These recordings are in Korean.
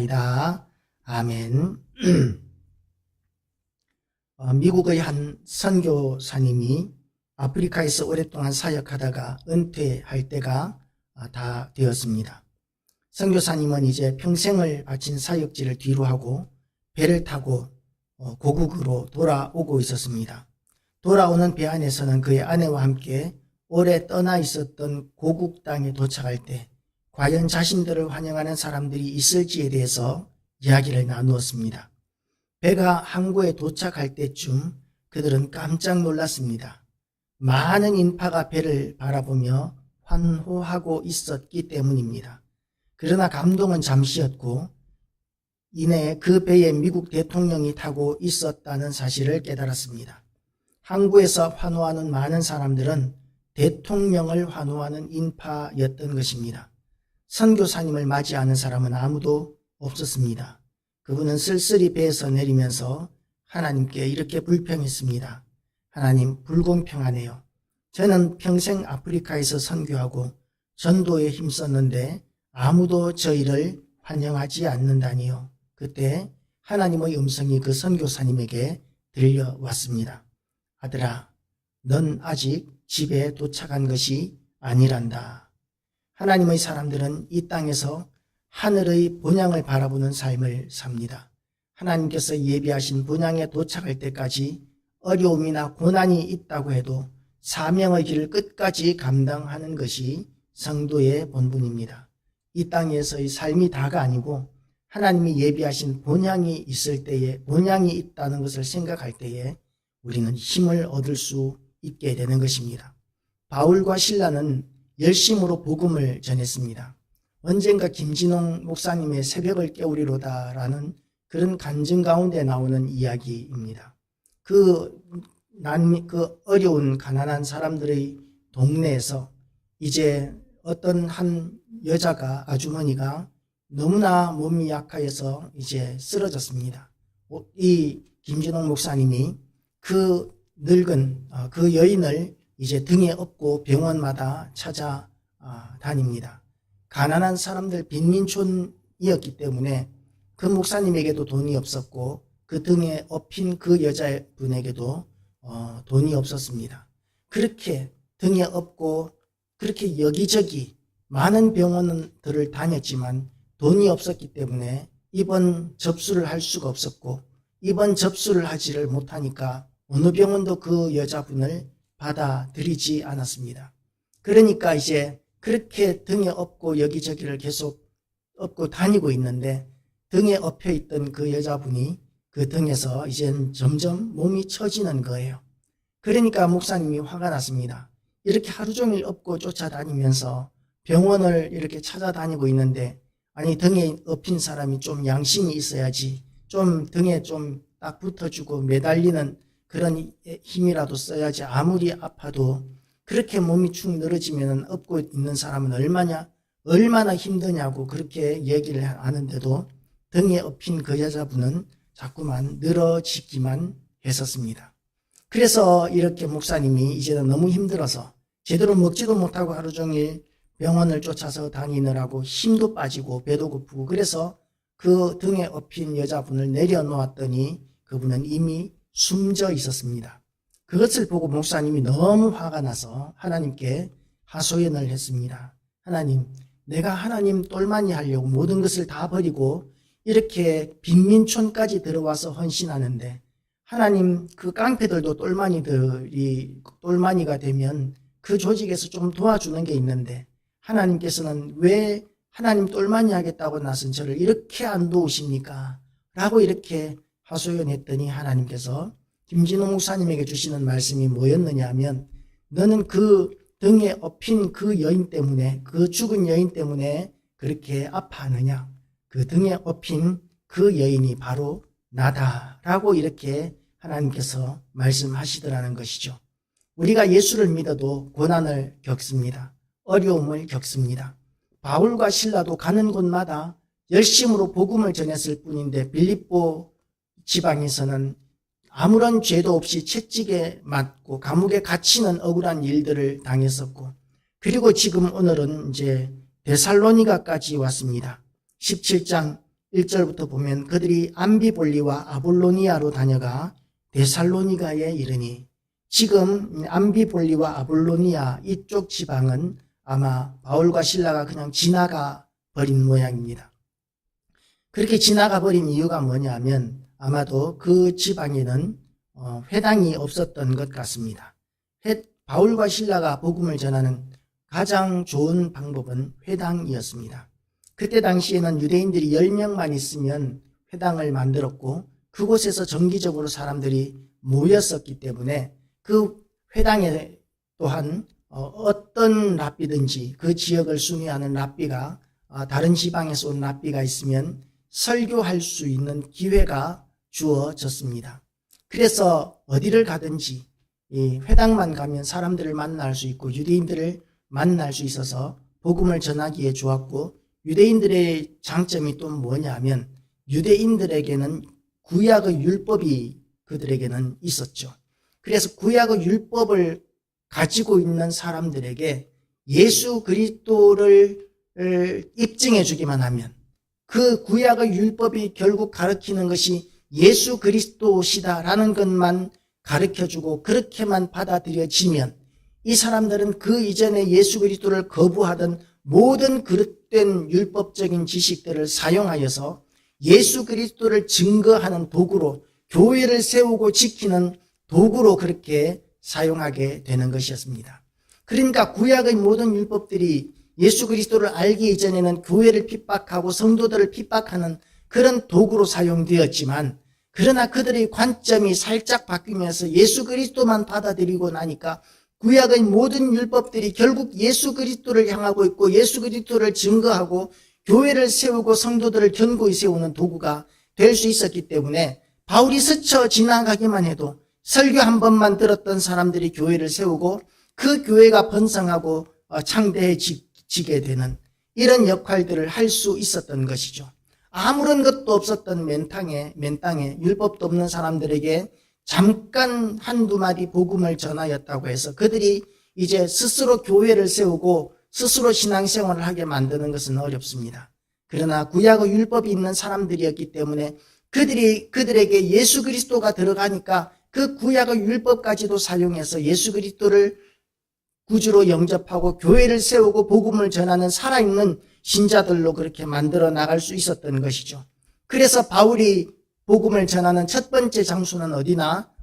기도합니다. 아멘. 미국의 한 선교사님이 아프리카에서 오랫동안 사역하다가 은퇴할 때가 다 되었습니다. 선교사님은 이제 평생을 바친 사역지를 뒤로하고 배를 타고 고국으로 돌아오고 있었습니다. 돌아오는 배 안에서는 그의 아내와 함께 오래 떠나 있었던 고국 땅에 도착할 때 과연 자신들을 환영하는 사람들이 있을지에 대해서 이야기를 나누었습니다. 배가 항구에 도착할 때쯤 그들은 깜짝 놀랐습니다. 많은 인파가 배를 바라보며 환호하고 있었기 때문입니다. 그러나 감동은 잠시였고 이내 그 배에 미국 대통령이 타고 있었다는 사실을 깨달았습니다. 항구에서 환호하는 많은 사람들은 대통령을 환호하는 인파였던 것입니다. 선교사님을 맞이하는 사람은 아무도 없었습니다. 그분은 쓸쓸히 배에서 내리면서 하나님께 이렇게 불평했습니다. 하나님, 불공평하네요. 저는 평생 아프리카에서 선교하고 전도에 힘썼는데 아무도 저희를 환영하지 않는다니요. 그때 하나님의 음성이 그 선교사님에게 들려왔습니다. 아들아, 넌 아직 집에 도착한 것이 아니란다. 하나님의 사람들은 이 땅에서 하늘의 본향을 바라보는 삶을 삽니다. 하나님께서 예비하신 본향에 도착할 때까지 어려움이나 고난이 있다고 해도 사명의 길을 끝까지 감당하는 것이 성도의 본분입니다. 이 땅에서의 삶이 다가 아니고 하나님이 예비하신 본향이 있을 때에, 본향이 있다는 것을 생각할 때에 우리는 힘을 얻을 수 있게 되는 것입니다. 바울과 실라는 열심으로 복음을 전했습니다. 언젠가 김진홍 목사님의 새벽을 깨우리로다라는 그런 간증 가운데 나오는 이야기입니다. 그 어려운 가난한 사람들의 동네에서 이제 어떤 한 여자가, 아주머니가 너무나 몸이 약해서 이제 쓰러졌습니다. 이 김진홍 목사님이 그 늙은 그 여인을 이제 등에 업고 병원마다 찾아다닙니다. 가난한 사람들 빈민촌이었기 때문에 그 목사님에게도 돈이 없었고 그 등에 업힌 그 여자분에게도 돈이 없었습니다. 그렇게 등에 업고 그렇게 여기저기 많은 병원들을 다녔지만 돈이 없었기 때문에 입원 접수를 할 수가 없었고 입원 접수를 하지를 못하니까 어느 병원도 그 여자분을 받아들이지 않았습니다. 그러니까 이제 그렇게 등에 업고 여기저기를 계속 업고 다니고 있는데 등에 업혀 있던 그 여자분이 그 등에서 이젠 점점 몸이 처지는 거예요. 그러니까 목사님이 화가 났습니다. 이렇게 하루 종일 업고 쫓아다니면서 병원을 이렇게 찾아다니고 있는데 아니 등에 업힌 사람이 좀 양심이 있어야지 좀 등에 좀 딱 붙어주고 매달리는 그런 힘이라도 써야지. 아무리 아파도 그렇게 몸이 축 늘어지면 업고 있는 사람은 얼마나 힘드냐고 그렇게 얘기를 하는데도 등에 업힌 그 여자분은 자꾸만 늘어지기만 했었습니다. 그래서 이렇게 목사님이 이제는 너무 힘들어서 제대로 먹지도 못하고 하루 종일 병원을 쫓아서 다니느라고 힘도 빠지고 배도 고프고 그래서 그 등에 업힌 여자분을 내려놓았더니 그분은 이미 숨져 있었습니다. 그것을 보고 목사님이 너무 화가 나서 하나님께 하소연을 했습니다. 하나님, 내가 하나님 똘마니 하려고 모든 것을 다 버리고 이렇게 빈민촌까지 들어와서 헌신하는데 하나님 그 깡패들도 똘마니가 되면 그 조직에서 좀 도와주는 게 있는데 하나님께서는 왜 하나님 똘마니 하겠다고 나선 저를 이렇게 안 도우십니까? 라고 이렇게 하소연했더니 하나님께서 김진호 목사님에게 주시는 말씀이 뭐였느냐 하면 너는 그 등에 업힌 그 여인 때문에 그 죽은 여인 때문에 그렇게 아파하느냐? 그 등에 업힌 그 여인이 바로 나다라고 이렇게 하나님께서 말씀하시더라는 것이죠. 우리가 예수를 믿어도 고난을 겪습니다. 어려움을 겪습니다. 바울과 실라도 가는 곳마다 열심으로 복음을 전했을 뿐인데 빌립보 지방에서는 아무런 죄도 없이 채찍에 맞고 감옥에 갇히는 억울한 일들을 당했었고 그리고 지금 오늘은 이제 데살로니가까지 왔습니다. 17장 1절부터 보면 그들이 암비볼리와 아볼로니아로 다녀가 데살로니가에 이르니, 지금 암비볼리와 아볼로니아 이쪽 지방은 아마 바울과 실라가 그냥 지나가 버린 모양입니다. 그렇게 지나가 버린 이유가 뭐냐면 아마도 그 지방에는 회당이 없었던 것 같습니다. 바울과 실라가 복음을 전하는 가장 좋은 방법은 회당이었습니다. 그때 당시에는 유대인들이 10명만 있으면 회당을 만들었고 그곳에서 정기적으로 사람들이 모였었기 때문에 그 회당에 또한 어떤 랍비든지 그 지역을 순회하는 랍비가 다른 지방에서 온 랍비가 있으면 설교할 수 있는 기회가 주어졌습니다. 그래서 어디를 가든지 이 회당만 가면 사람들을 만날 수 있고 유대인들을 만날 수 있어서 복음을 전하기에 좋았고, 유대인들의 장점이 또 뭐냐면 유대인들에게는 구약의 율법이 그들에게는 있었죠. 그래서 구약의 율법을 가지고 있는 사람들에게 예수 그리스도를 입증해 주기만 하면, 그 구약의 율법이 결국 가르치는 것이 예수 그리스도시다라는 것만 가르쳐주고 그렇게만 받아들여지면 이 사람들은 그 이전에 예수 그리스도를 거부하던 모든 그릇된 율법적인 지식들을 사용하여서 예수 그리스도를 증거하는 도구로, 교회를 세우고 지키는 도구로 그렇게 사용하게 되는 것이었습니다. 그러니까 구약의 모든 율법들이 예수 그리스도를 알기 이전에는 교회를 핍박하고 성도들을 핍박하는 그런 도구로 사용되었지만, 그러나 그들의 관점이 살짝 바뀌면서 예수 그리스도만 받아들이고 나니까 구약의 모든 율법들이 결국 예수 그리스도를 향하고 있고 예수 그리스도를 증거하고 교회를 세우고 성도들을 견고히 세우는 도구가 될 수 있었기 때문에 바울이 스쳐 지나가기만 해도 설교 한 번만 들었던 사람들이 교회를 세우고 그 교회가 번성하고 창대해지게 되는 이런 역할들을 할 수 있었던 것이죠. 아무런 것도 없었던 맨 땅에 율법도 없는 사람들에게 잠깐 한두 마디 복음을 전하였다고 해서 그들이 이제 스스로 교회를 세우고 스스로 신앙생활을 하게 만드는 것은 어렵습니다. 그러나 구약의 율법이 있는 사람들이었기 때문에 그들에게 예수 그리스도가 들어가니까 그 구약의 율법까지도 사용해서 예수 그리스도를 구주로 영접하고 교회를 세우고 복음을 전하는 살아있는 신자들로 그렇게 만들어 나갈 수 있었던 것이죠. 그래서 바울이 복음을 전하는 첫 번째 장소는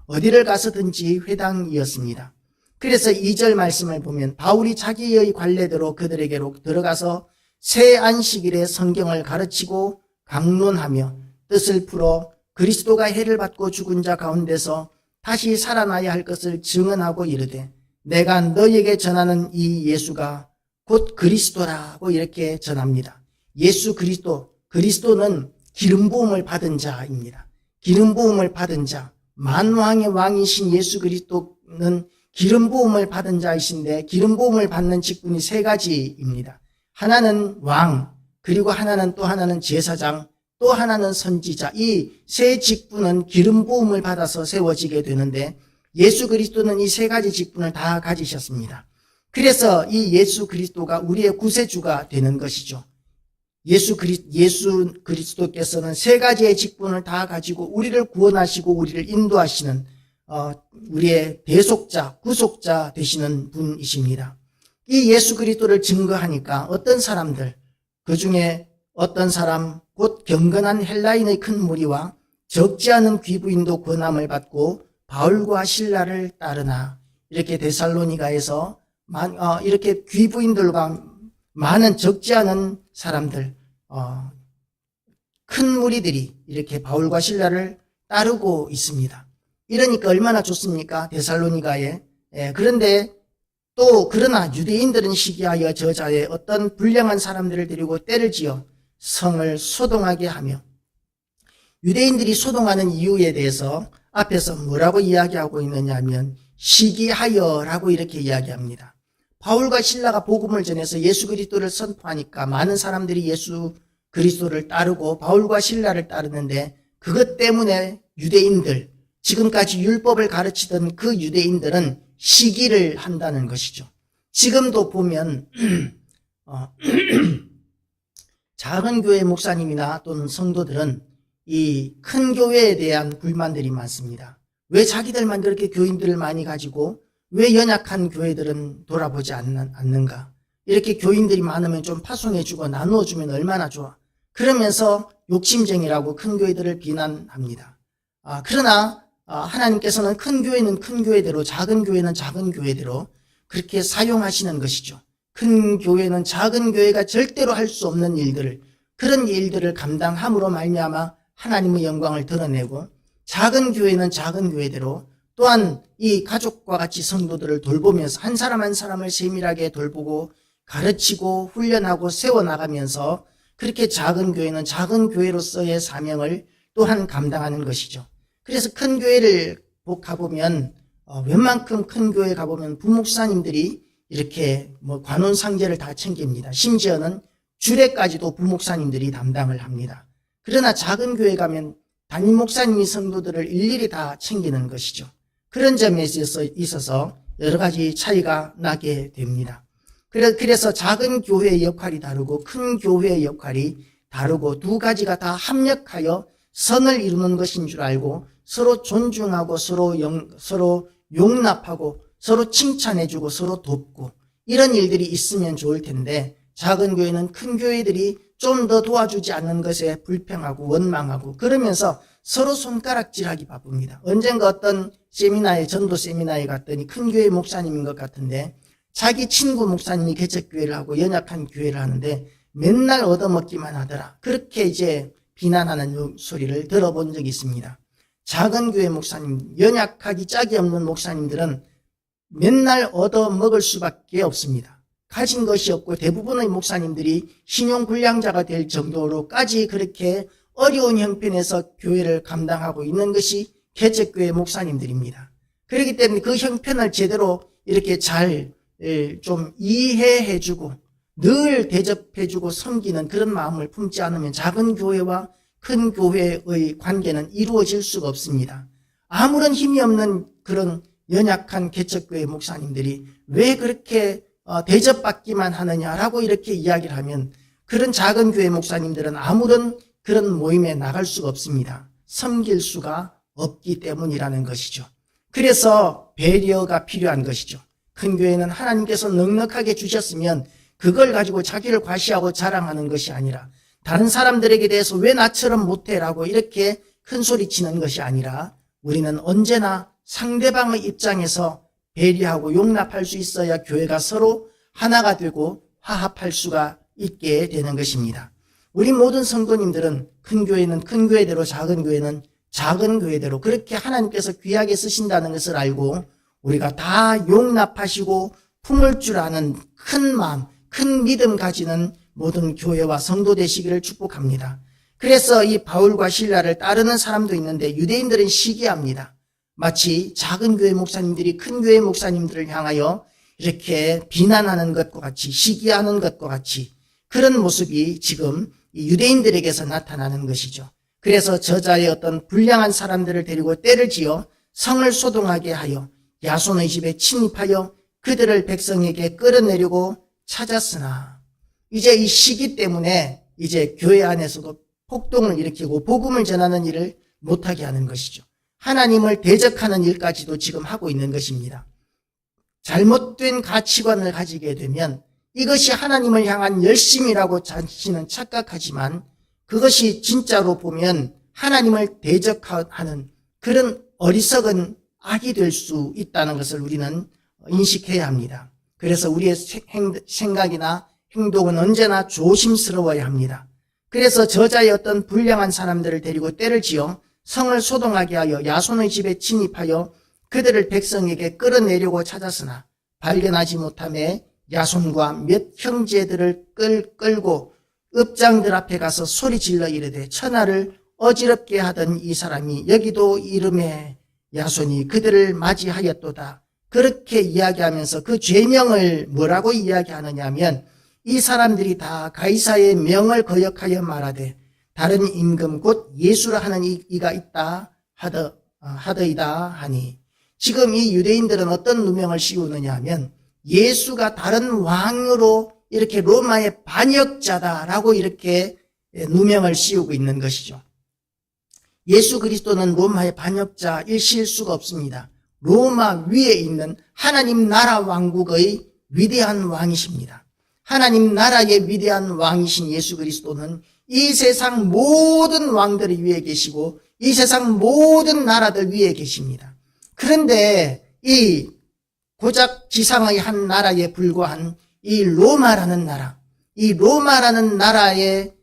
어디를 가서든지 회당이었습니다. 그래서 2절 말씀을 보면 바울이 자기의 관례대로 그들에게로 들어가서 새 안식일에 성경을 가르치고 강론하며 뜻을 풀어 그리스도가 해를 받고 죽은 자 가운데서 다시 살아나야 할 것을 증언하고 이르되, 내가 너에게 전하는 이 예수가 곧 그리스도라고 이렇게 전합니다. 예수 그리스도는 기름 부음을 받은 자입니다. 기름 부음을 받은 자, 만왕의 왕이신 예수 그리스도는 기름 부음을 받은 자이신데, 기름 부음을 받는 직분이 세 가지입니다. 하나는 왕, 그리고 또 하나는 제사장, 또 하나는 선지자. 이 세 직분은 기름 부음을 받아서 세워지게 되는데 예수 그리스도는 이 세 가지 직분을 다 가지셨습니다. 그래서 이 예수 그리스도가 우리의 구세주가 되는 것이죠. 예수 그리스도께서는 세 가지의 직분을 다 가지고 우리를 구원하시고 우리를 인도하시는 우리의 대속자, 구속자 되시는 분이십니다. 이 예수 그리스도를 증거하니까 어떤 사람들, 그 중에 어떤 사람, 곧 경건한 헬라인의 큰 무리와 적지 않은 귀부인도 권함을 받고 바울과 실라를 따르나, 이렇게 데살로니가에서 이렇게 귀부인들과 많은 적지 않은 사람들, 큰 무리들이 이렇게 바울과 실라를 따르고 있습니다. 이러니까 얼마나 좋습니까? 데살로니가에. 그런데 또 그러나 유대인들은 시기하여 저자에 어떤 불량한 사람들을 데리고 때를 지어 성을 소동하게 하며, 유대인들이 소동하는 이유에 대해서 앞에서 뭐라고 이야기하고 있느냐 하면 시기하여라고 이렇게 이야기합니다. 바울과 실라가 복음을 전해서 예수 그리스도를 선포하니까 많은 사람들이 예수 그리스도를 따르고 바울과 실라를 따르는데, 그것 때문에 유대인들, 지금까지 율법을 가르치던 그 유대인들은 시기를 한다는 것이죠. 지금도 보면 작은 교회 목사님이나 또는 성도들은 이 큰 교회에 대한 불만들이 많습니다. 왜 자기들만 그렇게 교인들을 많이 가지고 왜 연약한 교회들은 돌아보지 않는가? 이렇게 교인들이 많으면 좀 파송해주고 나누어주면 얼마나 좋아. 그러면서 욕심쟁이라고 큰 교회들을 비난합니다. 그러나 하나님께서는 큰 교회는 큰 교회대로, 작은 교회는 작은 교회대로 그렇게 사용하시는 것이죠. 큰 교회는 작은 교회가 절대로 할 수 없는 일들을, 그런 일들을 감당함으로 말미암아 하나님의 영광을 드러내고, 작은 교회는 작은 교회대로 또한 이 가족과 같이 성도들을 돌보면서 한 사람 한 사람을 세밀하게 돌보고 가르치고 훈련하고 세워나가면서 그렇게 작은 교회는 작은 교회로서의 사명을 또한 감당하는 것이죠. 그래서 큰 교회를 가보면 웬만큼 큰 교회 가보면 부목사님들이 이렇게 관원상제를 다 챙깁니다. 심지어는 주례까지도 부목사님들이 담당을 합니다. 그러나 작은 교회 가면 담임 목사님이 성도들을 일일이 다 챙기는 것이죠. 그런 점에 있어서 여러 가지 차이가 나게 됩니다. 그래서 작은 교회의 역할이 다르고 큰 교회의 역할이 다르고 두 가지가 다 합력하여 선을 이루는 것인 줄 알고 서로 존중하고 서로 용납하고 서로 칭찬해주고 서로 돕고 이런 일들이 있으면 좋을 텐데, 작은 교회는 큰 교회들이 좀 더 도와주지 않는 것에 불평하고 원망하고 그러면서 서로 손가락질하기 바쁩니다. 언젠가 어떤 전도 세미나에 갔더니 큰 교회 목사님인 것 같은데 자기 친구 목사님이 개척교회를 하고 연약한 교회를 하는데 맨날 얻어먹기만 하더라. 그렇게 이제 비난하는 소리를 들어본 적이 있습니다. 작은 교회 목사님, 연약하기 짝이 없는 목사님들은 맨날 얻어먹을 수밖에 없습니다. 가진 것이 없고 대부분의 목사님들이 신용불량자가 될 정도로까지 그렇게 어려운 형편에서 교회를 감당하고 있는 것이 개척교회 목사님들입니다. 그렇기 때문에 그 형편을 제대로 이렇게 잘 좀 이해해주고 늘 대접해주고 섬기는 그런 마음을 품지 않으면 작은 교회와 큰 교회의 관계는 이루어질 수가 없습니다. 아무런 힘이 없는 그런 연약한 개척교회 목사님들이 왜 그렇게 대접받기만 하느냐라고 이렇게 이야기를 하면 그런 작은 교회 목사님들은 아무런 그런 모임에 나갈 수가 없습니다. 섬길 수가 없기 때문이라는 것이죠. 그래서 배려가 필요한 것이죠. 큰 교회는 하나님께서 넉넉하게 주셨으면 그걸 가지고 자기를 과시하고 자랑하는 것이 아니라 다른 사람들에게 대해서 왜 나처럼 못해라고 이렇게 큰 소리 치는 것이 아니라 우리는 언제나 상대방의 입장에서 배려하고 용납할 수 있어야 교회가 서로 하나가 되고 화합할 수가 있게 되는 것입니다. 우리 모든 성도님들은 큰 교회는 큰 교회대로 작은 교회는 작은 교회대로 그렇게 하나님께서 귀하게 쓰신다는 것을 알고 우리가 다 용납하시고 품을 줄 아는 큰 마음, 큰 믿음 가지는 모든 교회와 성도 되시기를 축복합니다. 그래서 이 바울과 실라를 따르는 사람도 있는데 유대인들은 시기합니다. 마치 작은 교회 목사님들이 큰 교회 목사님들을 향하여 이렇게 비난하는 것과 같이 시기하는 것과 같이 그런 모습이 지금 유대인들에게서 나타나는 것이죠. 그래서 저자의 어떤 불량한 사람들을 데리고 때를 지어 성을 소동하게 하여 야손의 집에 침입하여 그들을 백성에게 끌어내려고 찾았으나 이제 이 시기 때문에 이제 교회 안에서도 폭동을 일으키고 복음을 전하는 일을 못하게 하는 것이죠. 하나님을 대적하는 일까지도 지금 하고 있는 것입니다. 잘못된 가치관을 가지게 되면 이것이 하나님을 향한 열심이라고 자신은 착각하지만 그것이 진짜로 보면 하나님을 대적하는 그런 어리석은 악이 될 수 있다는 것을 우리는 인식해야 합니다. 그래서 우리의 생각이나 행동은 언제나 조심스러워야 합니다. 그래서 저자의 어떤 불량한 사람들을 데리고 때를 지어 성을 소동하게 하여 야손의 집에 침입하여 그들을 백성에게 끌어내려고 찾았으나 발견하지 못하매 야손과 몇 형제들을 끌고 읍장들 앞에 가서 소리질러 이르되 천하를 어지럽게 하던 이 사람이 여기도 이름에 야손이 그들을 맞이하였도다. 그렇게 이야기하면서 그 죄명을 뭐라고 이야기하느냐 하면 이 사람들이 다 가이사의 명을 거역하여 말하되 다른 임금 곧 예수라 하는 이가 있다 하더이다 하니, 지금 이 유대인들은 어떤 누명을 씌우느냐 하면 예수가 다른 왕으로 이렇게 로마의 반역자다라고 이렇게 누명을 씌우고 있는 것이죠. 예수 그리스도는 로마의 반역자이실 수가 없습니다. 로마 위에 있는 하나님 나라 왕국의 위대한 왕이십니다. 하나님 나라의 위대한 왕이신 예수 그리스도는 이 세상 모든 왕들 위에 계시고 이 세상 모든 나라들 위에 계십니다. 그런데 이 고작 지상의 한 나라에 불과한 이 로마라는 나라, 이 로마라는 나라의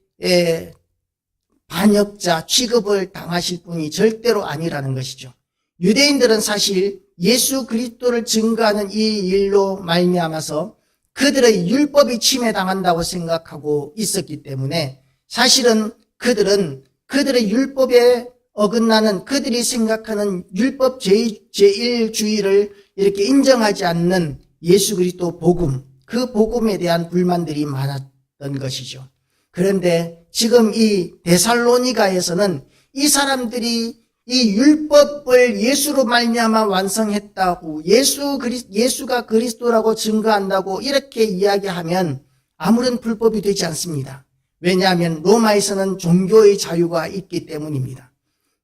반역자 취급을 당하실 분이 절대로 아니라는 것이죠. 유대인들은 사실 예수 그리스도를 증거하는 이 일로 말미암아서 그들의 율법이 침해당한다고 생각하고 있었기 때문에 사실은 그들은 그들의 율법에 어긋나는 그들이 생각하는 율법 제1주의를 이렇게 인정하지 않는 예수 그리스도 복음, 그 복음에 대한 불만들이 많았던 것이죠. 그런데 지금 이 데살로니가에서는 이 사람들이 이 율법을 예수로 말미암아 완성했다고 예수가 그리스도라고 증거한다고 이렇게 이야기하면 아무런 불법이 되지 않습니다. 왜냐하면 로마에서는 종교의 자유가 있기 때문입니다.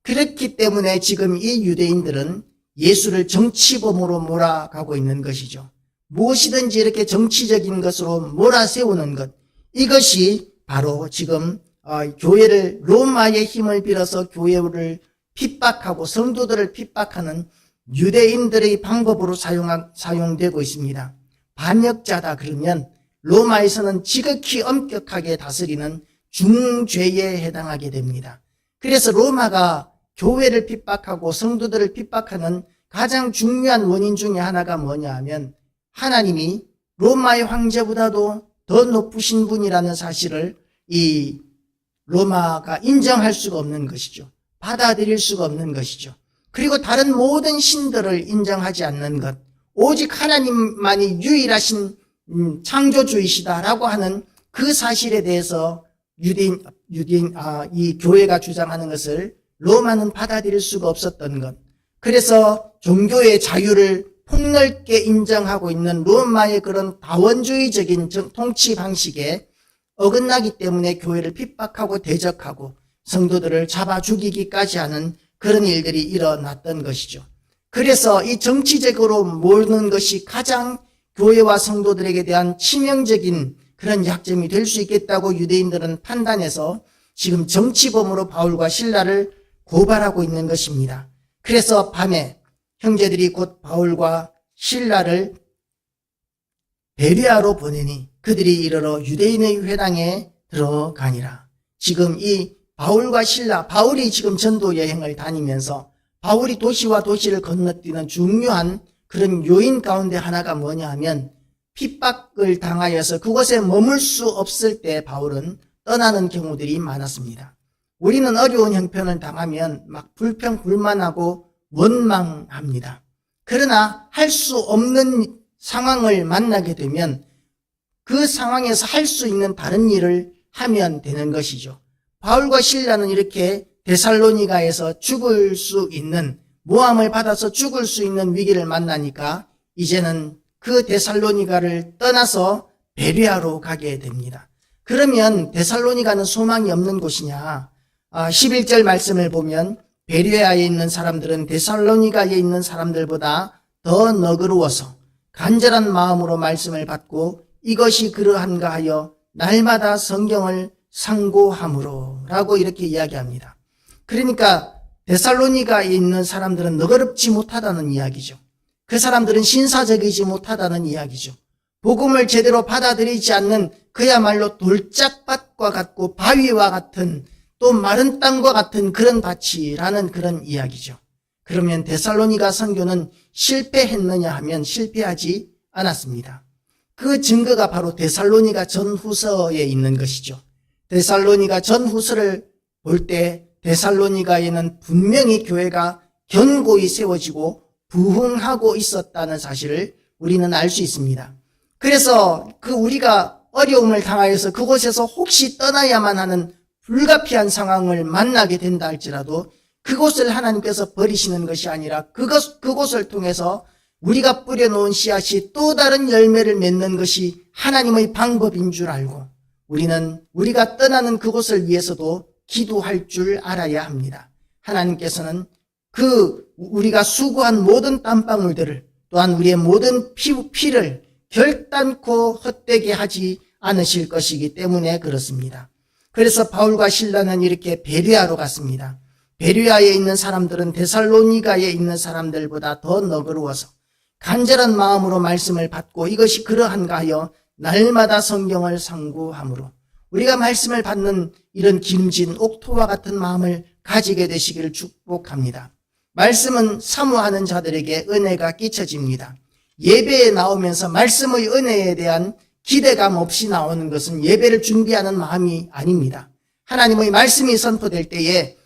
그렇기 때문에 지금 이 유대인들은 예수를 정치범으로 몰아가고 있는 것이죠. 무엇이든지 이렇게 정치적인 것으로 몰아세우는 것, 이것이 바로 지금 교회를 로마의 힘을 빌어서 교회를 핍박하고 성도들을 핍박하는 유대인들의 방법으로 사용되고 있습니다. 반역자다 그러면 로마에서는 지극히 엄격하게 다스리는 중죄에 해당하게 됩니다. 그래서 로마가 교회를 핍박하고 성도들을 핍박하는 가장 중요한 원인 중에 하나가 뭐냐 하면 하나님이 로마의 황제보다도 더 높으신 분이라는 사실을 이 로마가 인정할 수가 없는 것이죠. 받아들일 수가 없는 것이죠. 그리고 다른 모든 신들을 인정하지 않는 것, 오직 하나님만이 유일하신 창조주이시다라고 하는 그 사실에 대해서 이 교회가 주장하는 것을 로마는 받아들일 수가 없었던 것. 그래서 종교의 자유를 폭넓게 인정하고 있는 로마의 그런 다원주의적인 통치 방식에 어긋나기 때문에 교회를 핍박하고 대적하고 성도들을 잡아 죽이기까지 하는 그런 일들이 일어났던 것이죠. 그래서 이 정치적으로 모르는 것이 가장 교회와 성도들에게 대한 치명적인 그런 약점이 될 수 있겠다고 유대인들은 판단해서 지금 정치범으로 바울과 실라를 고발하고 있는 것입니다. 그래서 밤에 형제들이 곧 바울과 실라를 베레아로 보내니 그들이 이르러 유대인의 회당에 들어가니라. 지금 이 바울과 실라, 바울이 지금 전도 여행을 다니면서 바울이 도시와 도시를 건너뛰는 중요한 그런 요인 가운데 하나가 뭐냐 하면 핍박을 당하여서 그곳에 머물 수 없을 때 바울은 떠나는 경우들이 많았습니다. 우리는 어려운 형편을 당하면 막 불평불만하고 원망합니다. 그러나 할 수 없는 상황을 만나게 되면 그 상황에서 할 수 있는 다른 일을 하면 되는 것이죠. 바울과 실라는 이렇게 데살로니가에서 죽을 수 있는, 모함을 받아서 죽을 수 있는 위기를 만나니까 이제는 그 데살로니가를 떠나서 베레아로 가게 됩니다. 그러면 데살로니가는 소망이 없는 곳이냐? 11절 말씀을 보면 베레아에 있는 사람들은 데살로니가에 있는 사람들보다 더 너그러워서 간절한 마음으로 말씀을 받고 이것이 그러한가 하여 날마다 성경을 상고함으로 라고 이렇게 이야기합니다. 그러니까 데살로니가에 있는 사람들은 너그럽지 못하다는 이야기죠. 그 사람들은 신사적이지 못하다는 이야기죠. 복음을 제대로 받아들이지 않는 그야말로 돌짝밭과 같고 바위와 같은 또 마른 땅과 같은 그런 밭이라는 그런 이야기죠. 그러면 데살로니가 선교는 실패했느냐 하면 실패하지 않았습니다. 그 증거가 바로 데살로니가 전후서에 있는 것이죠. 데살로니가 전후서를 볼 때 데살로니가에는 분명히 교회가 견고히 세워지고 부흥하고 있었다는 사실을 우리는 알 수 있습니다. 그래서 우리가 어려움을 당하여서 그곳에서 혹시 떠나야만 하는 불가피한 상황을 만나게 된다 할지라도 그곳을 하나님께서 버리시는 것이 아니라 그곳을 통해서 우리가 뿌려놓은 씨앗이 또 다른 열매를 맺는 것이 하나님의 방법인 줄 알고 우리는 우리가 떠나는 그곳을 위해서도 기도할 줄 알아야 합니다. 하나님께서는 우리가 수고한 모든 땀방울들을 또한 우리의 모든 피를 결단코 헛되게 하지 않으실 것이기 때문에 그렇습니다. 그래서 바울과 실라는 이렇게 베레아로 갔습니다. 베레아에 있는 사람들은 데살로니가에 있는 사람들보다 더 너그러워서 간절한 마음으로 말씀을 받고 이것이 그러한가 하여 날마다 성경을 상고함으로 우리가 말씀을 받는 이런 기름진 옥토와 같은 마음을 가지게 되시기를 축복합니다. 말씀은 사모하는 자들에게 은혜가 끼쳐집니다. 예배에 나오면서 말씀의 은혜에 대한 기대감 없이 나오는 것은 예배를 준비하는 마음이 아닙니다. 하나님의 말씀이 선포될 때에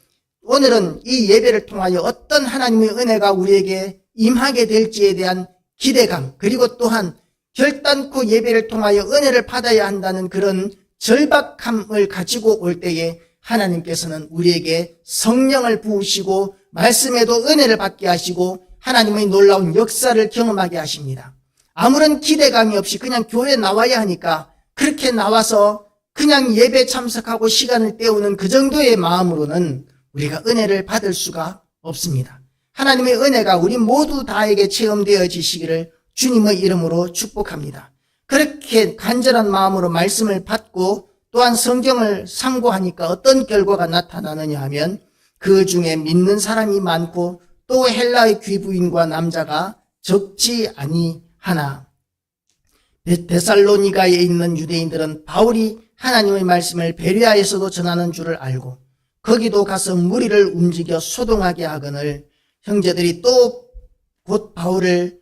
오늘은 이 예배를 통하여 어떤 하나님의 은혜가 우리에게 임하게 될지에 대한 기대감, 그리고 또한 결단코 예배를 통하여 은혜를 받아야 한다는 그런 절박함을 가지고 올 때에 하나님께서는 우리에게 성령을 부으시고 말씀에도 은혜를 받게 하시고 하나님의 놀라운 역사를 경험하게 하십니다. 아무런 기대감이 없이 그냥 교회에 나와야 하니까 그렇게 나와서 그냥 예배 참석하고 시간을 때우는 그 정도의 마음으로는 우리가 은혜를 받을 수가 없습니다. 하나님의 은혜가 우리 모두 다에게 체험되어지시기를 주님의 이름으로 축복합니다. 그렇게 간절한 마음으로 말씀을 받고 또한 성경을 상고하니까 어떤 결과가 나타나느냐 하면 그 중에 믿는 사람이 많고 또 헬라의 귀부인과 남자가 적지 아니하나. 데살로니가에 있는 유대인들은 바울이 하나님의 말씀을 베레아에서도 전하는 줄을 알고 거기도 가서 무리를 움직여 소동하게 하거늘 형제들이 또 곧 바울을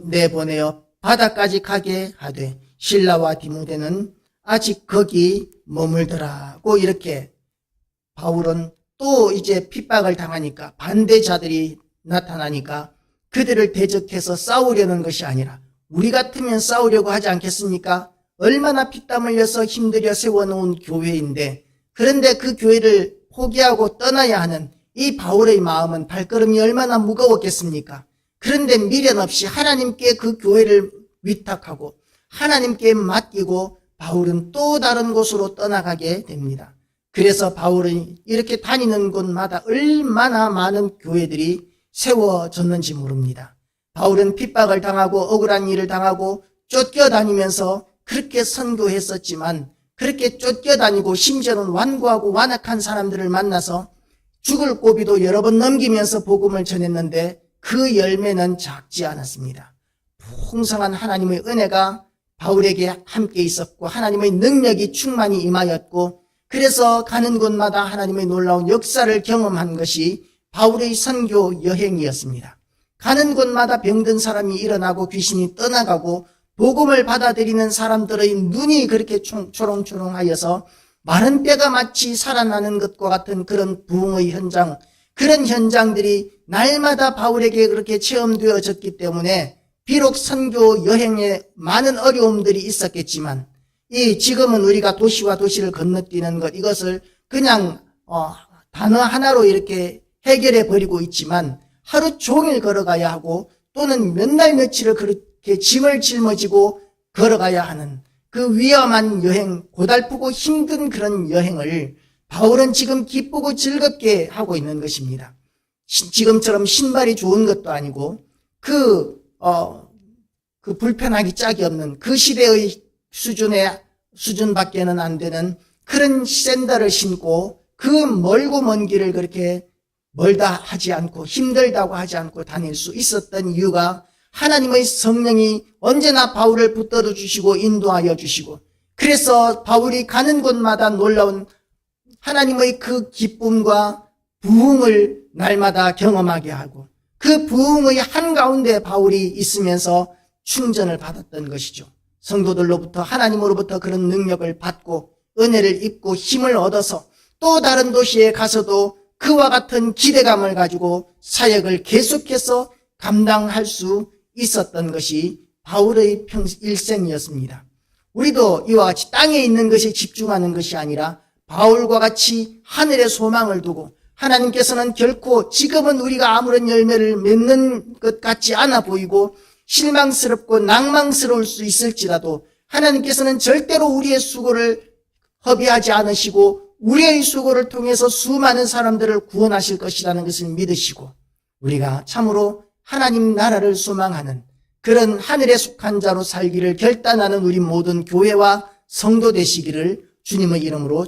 내보내어 바다까지 가게 하되 실라와 디모데는 아직 거기 머물더라고. 이렇게 바울은 또 이제 핍박을 당하니까 반대자들이 나타나니까 그들을 대적해서 싸우려는 것이 아니라 우리 같으면 싸우려고 하지 않겠습니까? 얼마나 피땀 흘려서 힘들여 세워놓은 교회인데 그런데 그 교회를 포기하고 떠나야 하는 이 바울의 마음은 발걸음이 얼마나 무거웠겠습니까? 그런데 미련 없이 하나님께 그 교회를 위탁하고 하나님께 맡기고 바울은 또 다른 곳으로 떠나가게 됩니다. 그래서 바울은 이렇게 다니는 곳마다 얼마나 많은 교회들이 세워졌는지 모릅니다. 바울은 핍박을 당하고 억울한 일을 당하고 쫓겨다니면서 그렇게 선교했었지만 그렇게 쫓겨다니고 심지어는 완고하고 완악한 사람들을 만나서 죽을 고비도 여러 번 넘기면서 복음을 전했는데 그 열매는 작지 않았습니다. 풍성한 하나님의 은혜가 바울에게 함께 있었고 하나님의 능력이 충만히 임하였고 그래서 가는 곳마다 하나님의 놀라운 역사를 경험한 것이 바울의 선교 여행이었습니다. 가는 곳마다 병든 사람이 일어나고 귀신이 떠나가고 복음을 받아들이는 사람들의 눈이 그렇게 초롱초롱하여서 마른 뼈가 마치 살아나는 것과 같은 그런 부흥의 현장, 그런 현장들이 날마다 바울에게 그렇게 체험되어졌기 때문에 비록 선교 여행에 많은 어려움들이 있었겠지만 지금은 우리가 도시와 도시를 건너뛰는 것 이것을 그냥 단어 하나로 이렇게 해결해 버리고 있지만 하루 종일 걸어가야 하고 또는 몇 날 며칠을 그렇게 짐을 짊어지고 걸어가야 하는 그 위험한 여행, 고달프고 힘든 그런 여행을 바울은 지금 기쁘고 즐겁게 하고 있는 것입니다. 지금처럼 신발이 좋은 것도 아니고 그 불편하기 짝이 없는 그 시대의 수준밖에는 안 되는 그런 샌들을 신고 그 멀고 먼 길을 그렇게 멀다 하지 않고 힘들다고 하지 않고 다닐 수 있었던 이유가 하나님의 성령이 언제나 바울을 붙들어 주시고 인도하여 주시고 그래서 바울이 가는 곳마다 놀라운 하나님의 그 기쁨과 부흥을 날마다 경험하게 하고 그 부흥의 한가운데 바울이 있으면서 충전을 받았던 것이죠. 성도들로부터 하나님으로부터 그런 능력을 받고 은혜를 입고 힘을 얻어서 또 다른 도시에 가서도 그와 같은 기대감을 가지고 사역을 계속해서 감당할 수 있었던 것이 바울의 일생이었습니다. 우리도 이와 같이 땅에 있는 것에 집중하는 것이 아니라 바울과 같이 하늘에 소망을 두고 하나님께서는 결코 지금은 우리가 아무런 열매를 맺는 것 같지 않아 보이고 실망스럽고 낭망스러울 수 있을지라도 하나님께서는 절대로 우리의 수고를 허비하지 않으시고 우리의 수고를 통해서 수많은 사람들을 구원하실 것이라는 것을 믿으시고 우리가 참으로 하나님 나라를 소망하는 그런 하늘에 속한 자로 살기를 결단하는 우리 모든 교회와 성도 되시기를 주님의 이름으로